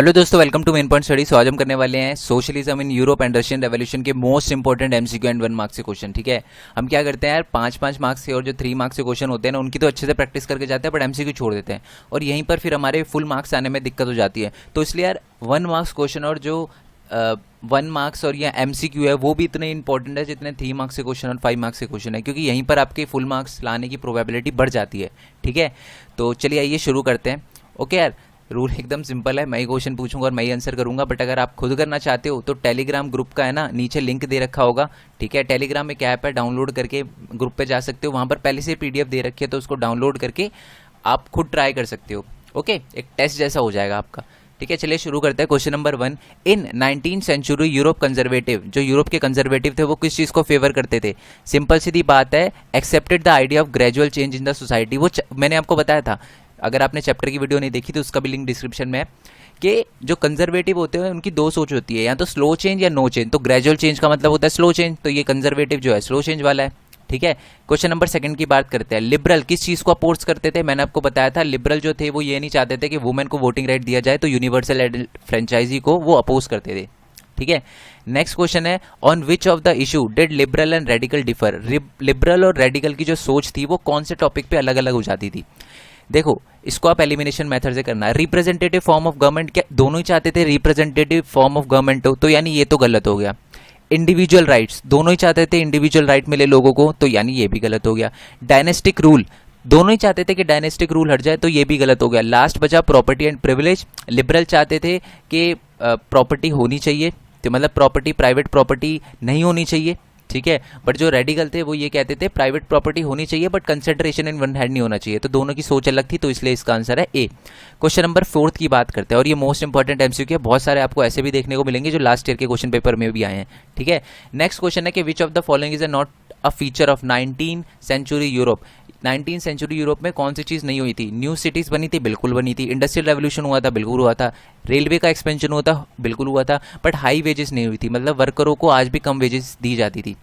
Hello दोस्तों, welcome to main point study. So आज हम करने वाले हैं socialism in Europe and Russian revolution के most important MCQ and 1 marks के क्वेश्चन। ठीक है, हम क्या करते हैं यार, 5-5 मार्क्स के और जो 3 मार्क्स के क्वेश्चन होते हैं ना, उनकी तो अच्छे से प्रैक्टिस करके जाते हैं, बट एमसीक्यू छोड़ देते हैं और यहीं पर फिर हमारे फुल मार्क्स आने में दिक्कत हो जाती है। तो इसलिए यार 1 मार्क्स क्वेश्चन और जो 1 मार्क्स और या एमसीक्यू है वो भी इतने इंपॉर्टेंट है जितने 3 मार्क्स के क्वेश्चन और 5 मार्क्स के क्वेश्चन है, क्योंकि यहीं पर आपके फुल मार्क्स लाने की प्रोबेबिलिटी बढ़ जाती है। ठीक है, तो चलिए आइए शुरू करते हैं। ओके यार, रूल एकदम सिंपल है, मैं ही क्वेश्चन पूछूंगा और मैं ही आंसर करूंगा, बट अगर आप खुद करना चाहते हो तो टेलीग्राम ग्रुप का है ना, नीचे लिंक दे रखा होगा। ठीक है, टेलीग्राम एक ऐप है, डाउनलोड करके ग्रुप पे जा सकते हो, वहाँ पर पहले से पीडीएफ दे रखी है, तो उसको डाउनलोड करके आप खुद ट्राई कर सकते हो। ओके, एक टेस्ट जैसा हो जाएगा आपका। ठीक है, चलिए शुरू करते हैं। क्वेश्चन नंबर 1, इन 19th सेंचुरी यूरोप कंजर्वेटिव, जो यूरोप के कंजर्वेटिव थे वो किस चीज़ को फेवर करते थे? सिंपल सीधी बात है, accepted the idea of gradual change in the society. वो मैंने आपको बताया था, अगर आपने चैप्टर की वीडियो नहीं देखी तो उसका भी लिंक डिस्क्रिप्शन में है, कि जो कंजर्वेटिव होते हैं उनकी दो सोच होती है, या तो स्लो चेंज या नो चेंज। तो ग्रेजुअल चेंज का मतलब होता है स्लो चेंज, तो ये कंजर्वेटिव जो है स्लो चेंज वाला है। ठीक है, क्वेश्चन नंबर 2 की बात करते हैं। लिबरल किस चीज़ को अपोज करते थे? मैंने आपको बताया था, लिबरल जो थे वो ये नहीं चाहते थे कि वुमेन को वोटिंग राइट दिया जाए, तो यूनिवर्सल एडल्ट फ्रेंचाइजी को वो अपोज करते थे। ठीक है, नेक्स्ट क्वेश्चन है, on which of the issue did liberal and radical differ? Liberal और रेडिकल की जो सोच थी वो कौन से टॉपिक पे अलग अलग हो जाती थी? देखो, इसको आप एलिमिनेशन मेथड से करना है। रिप्रेजेंटेटिव फॉर्म ऑफ गवर्नमेंट, क्या दोनों ही चाहते थे रिप्रेजेंटेटिव फॉर्म ऑफ गवर्नमेंट हो? तो यानी ये तो गलत हो गया। इंडिविजुअल राइट्स, दोनों ही चाहते थे इंडिविजुअल राइट मिले लोगों को, तो यानी ये भी गलत हो गया। डायनेस्टिक रूल, दोनों ही चाहते थे कि डायनेस्टिक रूल हट जाए, तो ये भी गलत हो गया। लास्ट बचा प्रॉपर्टी एंड प्रिविलेज। लिबरल चाहते थे कि प्रॉपर्टी होनी चाहिए, तो मतलब प्रॉपर्टी, प्राइवेट प्रॉपर्टी नहीं होनी चाहिए। ठीक है, बट जो रेडिकल थे वो ये कहते थे प्राइवेट प्रॉपर्टी होनी चाहिए but concentration in one hand नहीं होना चाहिए। तो दोनों की सोच अलग थी, तो इसलिए इसका आंसर है ए। क्वेश्चन नंबर 4 की बात करते हैं, और ये मोस्ट इंपॉर्टेंट एमसीक्यू है, बहुत सारे आपको ऐसे भी देखने को मिलेंगे जो लास्ट ईयर के क्वेश्चन पेपर में भी आए हैं। ठीक है, नेक्स्ट क्वेश्चन है कि which of the following is not a feature of 19th century Europe? 19th century Europe में कौन सी चीज़ नहीं हुई थी? न्यू सिटीज़ बनी थी, बिल्कुल बनी थी। इंडस्ट्रियल रेवोल्यूशन हुआ था, बिल्कुल हुआ था। रेलवे का एक्सपेंशन हुआ था, बिल्कुल हुआ था। बट हाई वेजेस नहीं हुई थी, मतलब वर्करों को आज भी कम वेजेस दी जाती थी।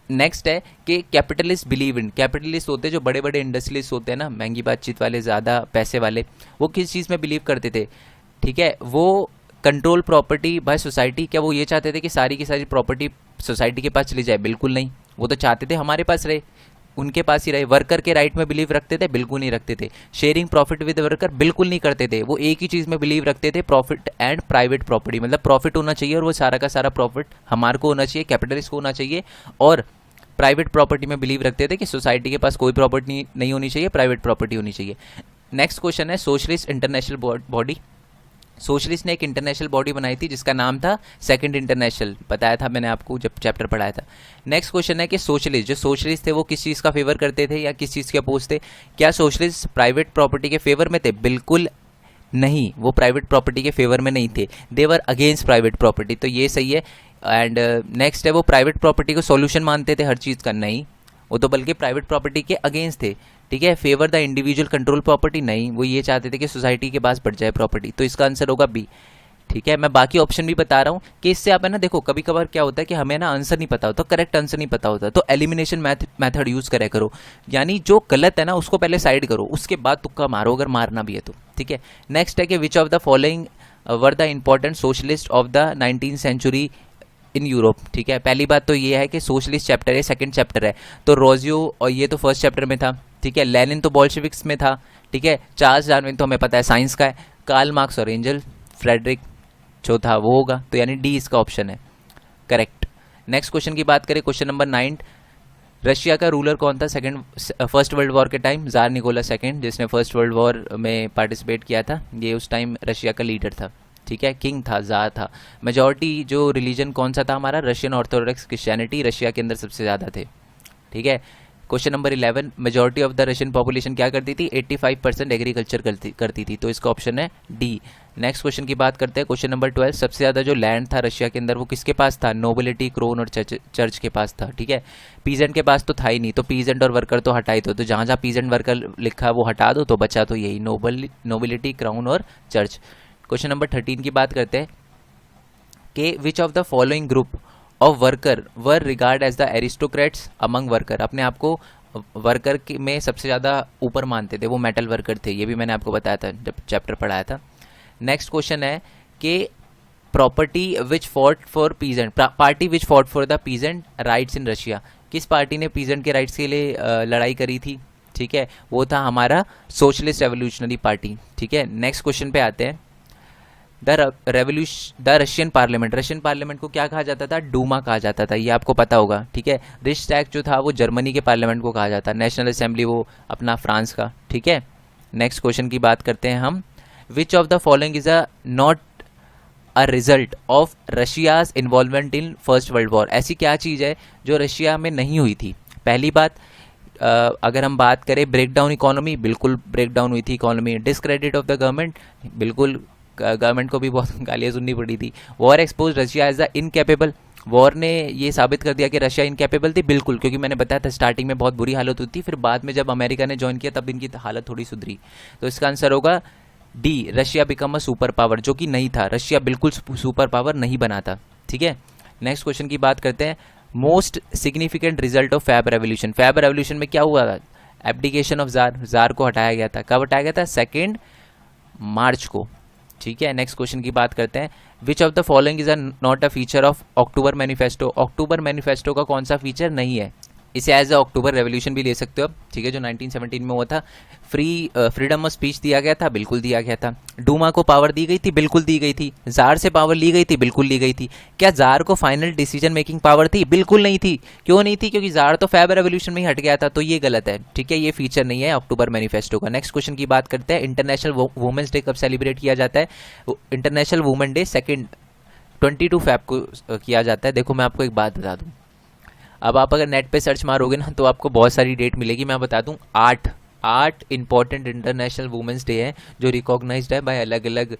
नेक्स्ट है कि कैपिटलिस्ट बिलीव इन, कैपिटलिस्ट होते हैं जो बड़े बड़े इंडस्ट्रियलिस्ट होते हैं ना, महंगी बातचीत वाले, ज़्यादा पैसे वाले, वो किस चीज़ में बिलीव करते थे? ठीक है, वो कंट्रोल प्रॉपर्टी बाय सोसाइटी। क्या वो ये चाहते थे कि सारी की सारी प्रॉपर्टी सोसाइटी के पास चली जाए? बिल्कुल नहीं, वो तो चाहते थे हमारे पास रहे, उनके पास ही रहे। वर्कर के राइट में बिलीव रखते थे? बिल्कुल नहीं रखते थे। शेयरिंग प्रॉफिट विद वर्कर, बिल्कुल नहीं करते थे। वो एक ही चीज़ में बिलीव रखते थे, प्रॉफिट एंड प्राइवेट प्रॉपर्टी, मतलब प्रॉफिट होना चाहिए और वो सारा का सारा प्रॉफिट हमारे को होना चाहिए, कैपिटलिस्ट को होना चाहिए। और प्राइवेट प्रॉपर्टी में बिलीव रखते थे कि सोसाइटी के पास कोई प्रॉपर्टी नहीं होनी चाहिए, प्राइवेट प्रॉपर्टी होनी चाहिए। नेक्स्ट क्वेश्चन है, सोशलिस्ट इंटरनेशनल बॉडी। सोशलिस्ट ने एक इंटरनेशनल बॉडी बनाई थी जिसका नाम था सेकंड इंटरनेशनल, बताया था मैंने आपको जब चैप्टर पढ़ाया था। नेक्स्ट क्वेश्चन है कि सोशलिस्ट, जो सोशलिस्ट थे वो किस चीज़ का फेवर करते थे या किस चीज़ के अपोज थे? क्या सोशलिस्ट प्राइवेट प्रॉपर्टी के फेवर में थे? बिल्कुल नहीं, वो प्राइवेट प्रॉपर्टी के फेवर में नहीं थे, देवर अगेंस्ट प्राइवेट प्रॉपर्टी, तो ये सही है। एंड नेक्स्ट है, वो प्राइवेट प्रॉपर्टी को सॉल्यूशन मानते थे हर चीज़ का? नहीं, वो तो बल्कि प्राइवेट प्रॉपर्टी के अगेंस्ट थे। ठीक है, favour the individual control property, नहीं, वो ये चाहते थे कि सोसाइटी के पास बढ़ जाए प्रॉपर्टी, तो इसका आंसर होगा बी। ठीक है, मैं बाकी ऑप्शन भी बता रहा हूँ कि इससे आप है ना, देखो कभी कभार क्या होता है कि हमें ना आंसर नहीं पता होता, करेक्ट आंसर नहीं पता होता, तो एलिमिनेशन मेथड यूज़ करा करो, यानी जो गलत है ना उसको पहले साइड करो, उसके बाद तुक्का मारो अगर मारना भी है तो। ठीक है, नेक्स्ट है कि which of the following were the important socialist of the 19th century in Europe? ठीक है, पहली बात तो ये है कि सोशलिस्ट चैप्टर है, सेकंड चैप्टर है, तो रोजियो और ये तो फर्स्ट चैप्टर में था। ठीक है, लेनिन तो बॉल्शेविक्स में था। ठीक है, चार्ल्स डार्विन तो हमें पता है साइंस का है। कार्ल मार्क्स और एंजल फ्रेडरिक चौथा वो होगा, तो यानी डी इसका ऑप्शन है करेक्ट। नेक्स्ट क्वेश्चन की बात करें, क्वेश्चन नंबर 9, रशिया का रूलर कौन था फर्स्ट वर्ल्ड वॉर के टाइम? जार निकोला सेकंड, जिसने फर्स्ट वर्ल्ड वॉर में पार्टिसिपेट किया था, ये उस टाइम रशिया का लीडर था। ठीक है, किंग था, जार था। मेजॉरिटी जो रिलीजन कौन सा था हमारा? रशियन ऑर्थोडॉक्स क्रिश्चियनिटी रशिया के अंदर सबसे ज़्यादा थे। ठीक है, question number 11, majority of the Russian population क्या करती थी? 85% एग्रीकल्चर करती थी, तो इसका ऑप्शन है डी। नेक्स्ट क्वेश्चन की बात करते हैं, क्वेश्चन नंबर 12, सबसे ज़्यादा जो लैंड था रशिया के अंदर वो किसके पास था? नोबिलिटी, क्रोन और चर्च के पास था। ठीक है, पीजेंट के पास तो था ही नहीं, तो पीजेंट और वर्कर तो हटाई दो, तो जहाँ जहाँ पीजेंट वर्कर लिखा वो हटा दो, तो बचा तो यही नोबिलिटी, क्राउन और चर्च। क्वेश्चन नंबर 13 की बात करते हैं कि which of the following group of worker were regard as the aristocrats among worker? अपने आप को वर्कर में सबसे ज़्यादा ऊपर मानते थे, वो मेटल वर्कर थे, ये भी मैंने आपको बताया था जब चैप्टर पढ़ाया था। नेक्स्ट क्वेश्चन है कि property which fought for peasant, party which fought for the peasant rights in Russia, किस पार्टी ने पीजेंट के राइट्स के लिए लड़ाई करी थी, ठीक है, वो था हमारा सोशलिस्ट रेवोल्यूशनरी पार्टी, ठीक है। नेक्स्ट क्वेश्चन पे आते हैं। द रशियन पार्लियामेंट को क्या कहा जाता था, डूमा कहा जाता था, ये आपको पता होगा, ठीक है। रिक्सटैग जो था वो जर्मनी के पार्लियामेंट को कहा जाता, नेशनल असेंबली वो अपना फ्रांस का, ठीक है। नेक्स्ट क्वेश्चन की बात करते हैं हम। विच of the following is a not a result of Russia's involvement in first world war, ऐसी क्या चीज़ है जो रशिया में नहीं हुई थी। पहली बात, अगर हम बात करें ब्रेक डाउन इकोनॉमी, बिल्कुल ब्रेक डाउन हुई थी economy. Discredit of the government, बिल्कुल गवर्नमेंट को भी बहुत गालियाँ सुननी पड़ी थी। War expose Russia as the incapable, war ने ये साबित कर दिया कि रशिया इनकैपेबल थी, बिल्कुल, क्योंकि मैंने बताया था स्टार्टिंग में बहुत बुरी हालत होती थी, फिर बाद में जब अमेरिका ने ज्वाइन किया तब इनकी हालत थोड़ी सुधरी। तो इसका आंसर होगा D, Russia become a super power, जो कि नहीं था, रशिया बिल्कुल सुपर पावर नहीं बना था, ठीक है। नेक्स्ट क्वेश्चन की बात करते हैं। Most significant result of Feb revolution, Feb revolution में क्या हुआ था, एब्डिकेशन ऑफ जार को हटाया गया था, कब हटाया गया था, 2 मार्च को, ठीक है। नेक्स्ट क्वेश्चन की बात करते हैं। विच of the following is not a feature of October manifesto, October manifesto का कौन सा फीचर नहीं है। इसे एज अ अक्टूबर रेवोल्यूशन भी ले सकते हो आप, ठीक है, जो 1917 में हुआ था। फ्रीडम ऑफ स्पीच दिया गया था, बिल्कुल दिया गया था। डूमा को पावर दी गई थी, बिल्कुल दी गई थी। जार से पावर ली गई थी, बिल्कुल ली गई थी। क्या जार को फाइनल डिसीजन मेकिंग पावर थी, बिल्कुल नहीं थी। क्यों नहीं थी, क्योंकि जार तो फैब रेवोल्यूशन में ही हट गया था, तो ये गलत है, ठीक है, ये फीचर नहीं है अक्टूबर मैनिफेस्टो का। नेक्स्ट क्वेश्चन की बात करते हैं। इंटरनेशनल वुमेंस डे कब सेलिब्रेट किया जाता है। इंटरनेशनल वुमेन डे 22 फैब को किया जाता है। देखो मैं आपको एक बात बता दूं, अब आप अगर नेट पे सर्च मारोगे ना तो आपको बहुत सारी डेट मिलेगी। मैं बता दूं, 8 इंपॉर्टेंट इंटरनेशनल वुमेंस डे है जो रिकॉग्नाइज्ड है बाय अलग अलग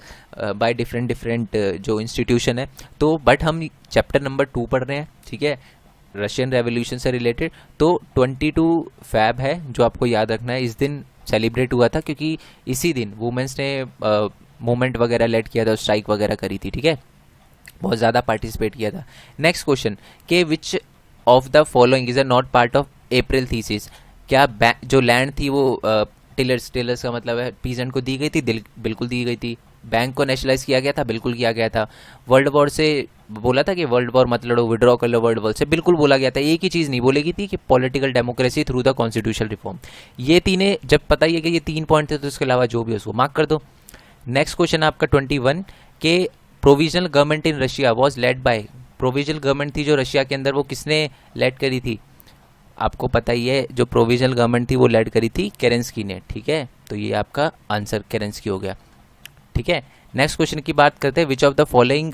बाय डिफरेंट जो इंस्टीट्यूशन है। तो बट हम चैप्टर नंबर 2 पढ़ रहे हैं, ठीक है, रशियन रेवोल्यूशन से रिलेटेड। तो 22 फैब है जो आपको याद रखना है। इस दिन सेलिब्रेट हुआ था क्योंकि इसी दिन वुमेंस ने मूवमेंट वगैरह लेड किया था, स्ट्राइक वगैरह करी थी, ठीक है, बहुत ज़्यादा पार्टिसिपेट किया था। नेक्स्ट क्वेश्चन के विच of the following is a not part of April thesis, क्या जो लैंड थी वो टेलर्स का मतलब है पीजेंट को दी गई थी, बिल्कुल दी गई थी। बैंक को नेशनलाइज किया गया था, बिल्कुल किया गया था। वर्ल्ड वॉर से बोला था कि वर्ल्ड वॉर मत लड़ो, विड्रॉ कर लो वर्ल्ड वॉर से, बिल्कुल बोला गया था। एक ही चीज़ नहीं बोलेगी थी कि political democracy through the constitutional reform. ये तीन, जब पता ही है कि ये 3 पॉइंट थे तो इसके अलावा जो भी उसको मार्क कर दो। नेक्स्ट क्वेश्चन आपका 21 के provisional government in Russia was led by, provisional government थी जो रशिया के अंदर वो किसने लेड करी थी, आपको पता ही है, जो प्रोविजनल गवर्नमेंट थी वो लेड करी थी केरेंस्की ने, ठीक है। तो ये आपका आंसर केरेंस्की हो गया, ठीक है। नेक्स्ट क्वेश्चन की बात करते हैं। विच of the following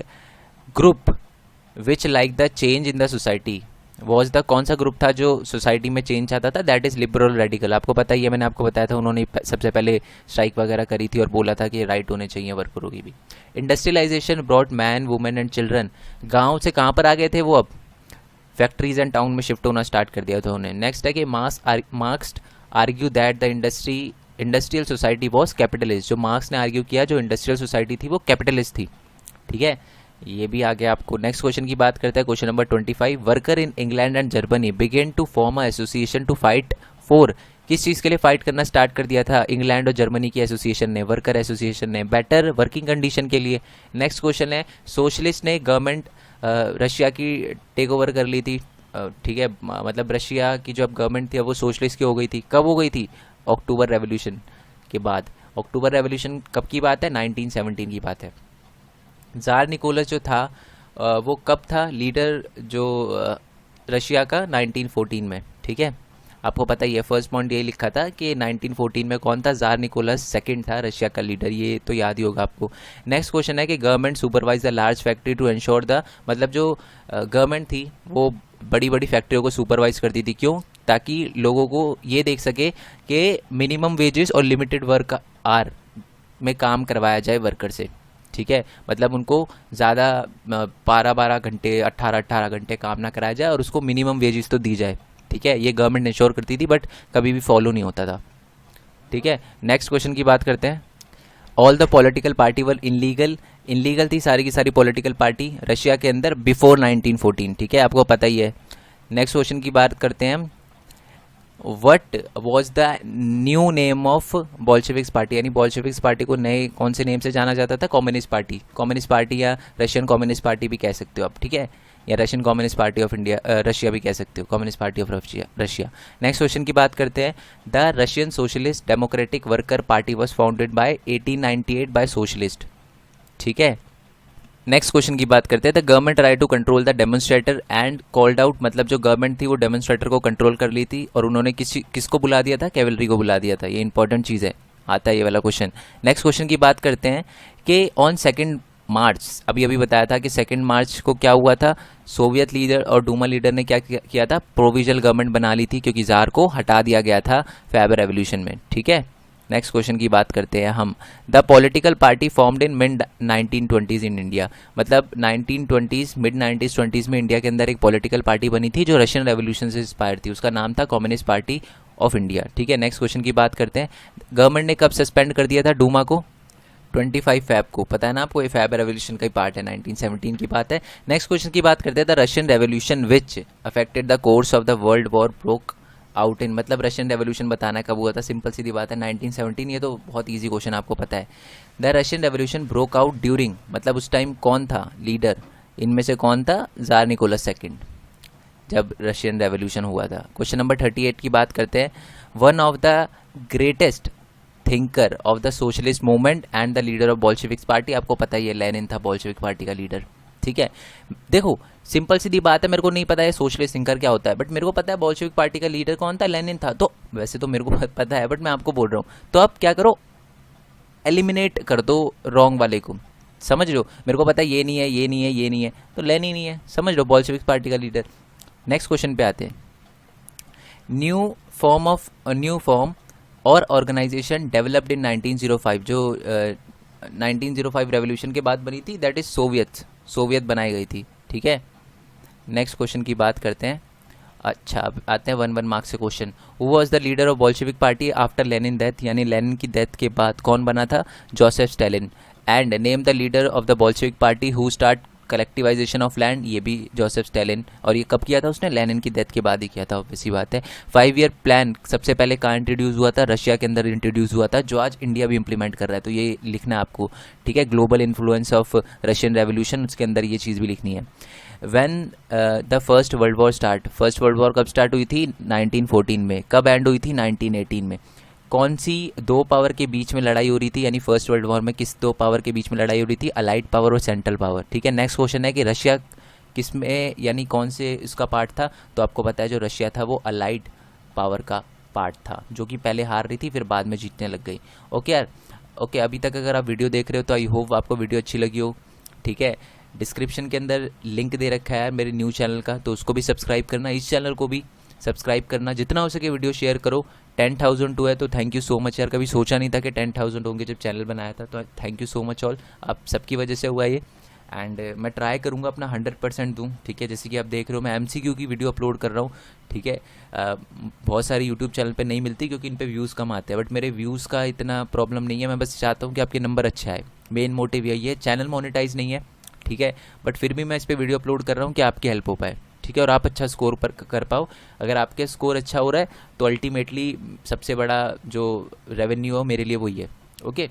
group which like the change in the society was the, कौन सा ग्रुप था जो सोसाइटी में चेंज चाहता था, दैट इज लिबरल रेडिकल। आपको पता ही है, मैंने आपको बताया था, उन्होंने सबसे पहले स्ट्राइक वगैरह करी थी और बोला था कि राइट होने चाहिए वर्करों की भी। Industrialisation brought man women and children, गाँव से कहाँ पर आ गए थे वो, अब फैक्ट्रीज एंड टाउन में शिफ्ट होना स्टार्ट कर दिया था उन्हें। नेक्स्ट है कि Marx argue that the industrial society was capitalist, जो मार्क्स ने आर्ग्यू किया जो इंडस्ट्रियल सोसाइटी थी वो कैपिटलिस्ट थी, ठीक है, ये भी आ गया आपको। नेक्स्ट क्वेश्चन की बात करते हैं, question number 25। Worker in England and Germany began to form a association to fight for, किस चीज़ के लिए फाइट करना स्टार्ट कर दिया था इंग्लैंड और जर्मनी की एसोसिएशन ने, वर्कर एसोसिएशन ने, बेटर वर्किंग कंडीशन के लिए। नेक्स्ट क्वेश्चन है, सोशलिस्ट ने गवर्नमेंट रशिया की टेक ओवर कर ली थी, ठीक है, मतलब रशिया की जो अब गवर्नमेंट थी वो सोशलिस्ट की हो गई थी। कब हो गई थी, अक्टूबर रेवोल्यूशन के बाद। अक्टूबर रेवोल्यूशन कब की बात है, 1917 की बात है। जार निकोलस जो था वो कब था लीडर जो रशिया का, 1914 में, ठीक है, आपको पता ही है। फर्स्ट पॉइंट ये लिखा था कि 1914 में कौन था, जार निकोलस सेकंड था रशिया का लीडर, ये तो याद ही होगा आपको। नेक्स्ट क्वेश्चन है कि government supervise the large factory to ensure the, मतलब जो गवर्नमेंट थी वो बड़ी बड़ी फैक्ट्रियों को सुपरवाइज करती थी, क्यों, ताकि लोगों को ये देख सके कि मिनिमम वेजेस और लिमिटेड वर्क आवर में काम करवाया जाए वर्कर से, ठीक है, मतलब उनको ज़्यादा 12-12 घंटे 18-18 घंटे काम ना कराया जाए और उसको मिनिमम वेजेस तो दी जाए, ठीक है, ये गवर्नमेंट इंश्योर करती थी बट कभी भी फॉलो नहीं होता था, ठीक है। नेक्स्ट क्वेश्चन की बात करते हैं। All the political party were illegal थी सारी की सारी पॉलिटिकल पार्टी रशिया के अंदर बिफोर 1914, ठीक है, आपको पता ही है। नेक्स्ट क्वेश्चन की बात करते हैं हम। What was the new name of Bolsheviks party, यानी बॉल्शेविक्स पार्टी को नए कौन से नेम से जाना जाता था? कम्युनिस्ट पार्टी या रशियन कम्युनिस्ट पार्टी भी कह सकते हो आप, ठीक है, या Russian communist party of India, Russia भी कह सकते हो, communist party of Russia. Next question की बात करते हैं। The Russian socialist democratic worker party was founded by 1898 by socialist, ठीक है। नेक्स्ट क्वेश्चन की बात करते हैं। The government try to control the demonstrator and called out, मतलब जो गवर्नमेंट थी वो डेमोन्स्ट्रेटर को कंट्रोल कर ली थी और उन्होंने किसको बुला दिया था? कैवलरी को बुला दिया था। ये इंपॉर्टेंट चीज़ है, आता है ये वाला क्वेश्चन। नेक्स्ट क्वेश्चन की बात करते हैं कि ऑन 2 मार्च, अभी बताया था कि 2 मार्च को क्या हुआ था? सोवियत लीडर और डूमा लीडर ने क्या किया था? प्रोविजनल गवर्नमेंट बना ली थी, क्योंकि जार को हटा दिया गया था फेबर रेवोल्यूशन में, ठीक है। नेक्स्ट क्वेश्चन की बात करते हैं हम। The political party formed in mid 1920s in India, मतलब 1920s मिड 1920s में इंडिया के अंदर एक पॉलिटिकल पार्टी बनी थी जो रशियन रेवोल्यूशन से इंस्पायर थी, उसका नाम था कम्युनिस्ट पार्टी ऑफ इंडिया, ठीक है। नेक्स्ट क्वेश्चन की बात करते हैं। गवर्नमेंट ने कब सस्पेंड कर दिया था डूमा को? 25 फैब को, पता है ना आपको, ये फैब रेवोल्यूशन का ही पार्ट है, 1917 की बात है। नेक्स्ट क्वेश्चन की बात करते हैं। The Russian revolution which affected the course of the world war broke out in, मतलब रशियन रेवोल्यूशन बताना कब हुआ था? सिंपल सीधी बात है, 1917। ये तो बहुत इजी क्वेश्चन आपको पता है। The Russian revolution broke out during, मतलब उस टाइम कौन था लीडर? इनमें से कौन था? जार निकोलस सेकंड, जब रशियन रेवोल्यूशन हुआ था। क्वेश्चन नंबर 38 की बात करते हैं। One of the greatest thinker of the socialist movement and the leader of Bolsheviks party, आपको पता ही है लेनिन था बॉल्शेविक पार्टी का लीडर, ठीक है। देखो सिंपल सीधी बात है, मेरे को नहीं पता है सोशलिस्ट थिंकर क्या होता है, बट मेरे को पता है बॉल्शेविक पार्टी का लीडर कौन था? लेनिन था। तो वैसे तो मेरे को पता है, बट मैं आपको बोल रहा हूँ, तो आप क्या करो, एलिमिनेट कर दो रॉन्ग वाले को, समझ लो। मेरे को पता है ये नहीं है, ये नहीं है, ये नहीं है, तो लेनिन ही है, समझ लो, बॉल्शेविक पार्टी का लीडर। नेक्स्ट क्वेश्चन पे आते हैं। न्यू फॉर्म और ऑर्गेनाइजेशन डेवलप्ड इन 1905, जो 1905 रेवोल्यूशन के बाद बनी थी, दैट इज सोवियत बनाई गई थी, ठीक है। नेक्स्ट क्वेश्चन की बात करते हैं। अच्छा, अब आते हैं 1 मार्क्स से question. Who was the leader of Bolshevik party after Lenin death, यानी लेनिन की डेथ के बाद कौन बना था? Joseph Stalin. And name the leader of the Bolshevik party who start collectivisation of land, ये भी जोसेफ स्टालिन। और ये कब किया था उसने? लेनिन की डेथ के बाद ही किया था, ऑब्वियसली बात है। 5 ईयर प्लान सबसे पहले कहाँ इंट्रोड्यूस हुआ था? रशिया के अंदर इंट्रोड्यूस हुआ था, जो आज इंडिया भी इंप्लीमेंट कर रहा है, तो ये लिखना है आपको, ठीक है। Global influence of Russian revolution, उसके अंदर ये चीज़ भी लिखनी है। When the first world war start, first world war कब स्टार्ट हुई थी? 1914 में। कब एंड हुई थी? 1918 में। कौन सी 2 पावर के बीच में लड़ाई हो रही थी, यानी फर्स्ट वर्ल्ड वॉर में किस 2 पावर के बीच में लड़ाई हो रही थी? अलाइड पावर और सेंट्रल पावर, ठीक है। नेक्स्ट क्वेश्चन है कि रशिया किस में, यानी कौन से इसका पार्ट था? तो आपको पता है जो रशिया था वो अलाइड पावर का पार्ट था, जो कि पहले हार रही थी फिर बाद में जीतने लग गई। ओके यार, ओके, अभी तक अगर आप वीडियो देख रहे हो तो आई होप आपको वीडियो अच्छी लगी हो, ठीक है। डिस्क्रिप्शन के अंदर लिंक दे रखा है मेरे न्यू चैनल का, तो उसको भी सब्सक्राइब करना, इस चैनल को भी सब्सक्राइब करना, जितना हो सके वीडियो शेयर करो। 10,000 टू है तो थैंक यू सो मच यार, कभी सोचा नहीं था कि 10,000 होंगे जब चैनल बनाया था, तो thank you so much all, आप सबकी वजह से हुआ ये। एंड मैं ट्राई करूँगा अपना 100% दूँ, ठीक है। जैसे कि आप देख रहे हो मैं MCQ की वीडियो अपलोड कर रहा हूँ, ठीक है। बहुत सारी यूट्यूब चैनल पे नहीं मिलती क्योंकि इन पे व्यूज़ कम आते हैं, बट मेरे व्यूज़ का इतना प्रॉब्लम नहीं है, मैं बस चाहता हूँ कि आपके नंबर अच्छा आए, मेन मोटिव यही है। चैनल मोनेटाइज नहीं है, ठीक है, बट फिर भी मैं इस पर वीडियो अपलोड कर रहा हूँ कि आपकी हेल्प हो पाए, ठीक है, और आप अच्छा स्कोर पर कर पाओ। अगर आपके स्कोर अच्छा हो रहा है तो अल्टीमेटली सबसे बड़ा जो रेवेन्यू हो मेरे लिए वही है, ओके।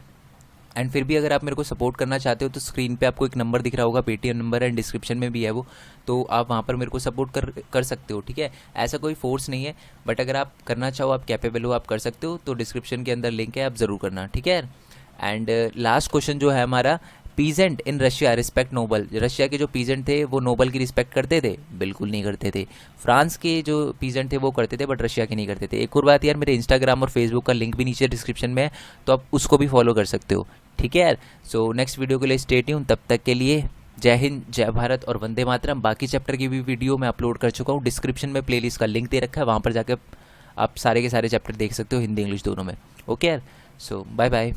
एंड फिर भी अगर आप मेरे को सपोर्ट करना चाहते हो तो स्क्रीन पे आपको एक नंबर दिख रहा होगा, पेटीएम नंबर है, डिस्क्रिप्शन में भी है वो, तो आप वहाँ पर मेरे को सपोर्ट कर सकते हो, ठीक है। ऐसा कोई फोर्स नहीं है, बट अगर आप करना चाहो, आप कैपेबल हो, आप कर सकते हो, तो डिस्क्रिप्शन के अंदर लिंक है, आप ज़रूर करना, ठीक है। एंड लास्ट क्वेश्चन जो है हमारा, peasant in Russia respect noble, Russia के जो पीजेंट थे वो नोबल की रिस्पेक्ट करते थे? बिल्कुल नहीं करते थे। फ्रांस के जो पीजेंट थे वो करते थे, बट रशिया के नहीं करते थे। एक और बात यार, मेरे इंस्टाग्राम और फेसबुक का लिंक भी नीचे डिस्क्रिप्शन में है, तो आप उसको भी फॉलो कर सकते हो, ठीक है यार। सो नेक्स्ट वीडियो के लिए स्टे ट्यून्ड, तब तक के लिए जय हिंद, जय भारत और वंदे मातरम। बाकी चैप्टर की भी वीडियो मैं अपलोड कर चुका हूँ, डिस्क्रिप्शन में प्लेलिस्ट का लिंक दे रखा है, वहाँ पर जाकर आप सारे के सारे चैप्टर देख सकते हो, हिंदी इंग्लिश दोनों में, ओके यार। सो बाय बाय।